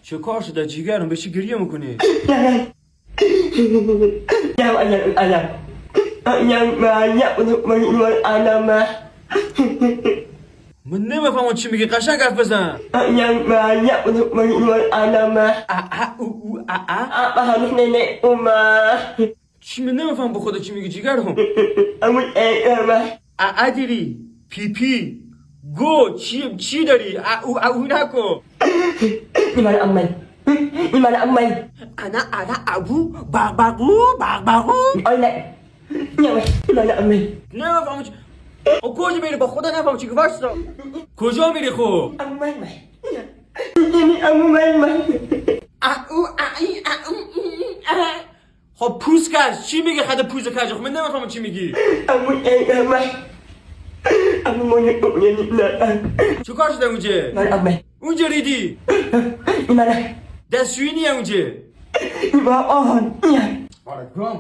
چه کار شده جیگرم به چی گریه میکنی؟ Yang alam. Yang banyak untuk menjual alamah. من نمیفهمم چی میگی قشنگ حرف بزن Yang banyak untuk menjual alamah. او Apa harus nenek Umar? چی من نمیفهم به خدا چی میگی جیگرم Amun Umar. دیری پی گو چی داری او نکو Di mana Amal? Di mana Amal? انا ابو بغبغو Oleh. Nyawa. Di mana Amal? نمیفهم او کجا میری با خدا نفهم چی گفت کجا میری خب Amal mai. Ini Amal mai. خب پوز کش چی میگه خدا پوز کش خب من نمیفهمم چی میگی Amun Umar. Aku mau nyekupnya di belakang. چه کار شده اونجا Di mana Amal? اونجا ریدی Di mana? دستشویی نیه اونجا Di bawah pohon. Ya. آره گام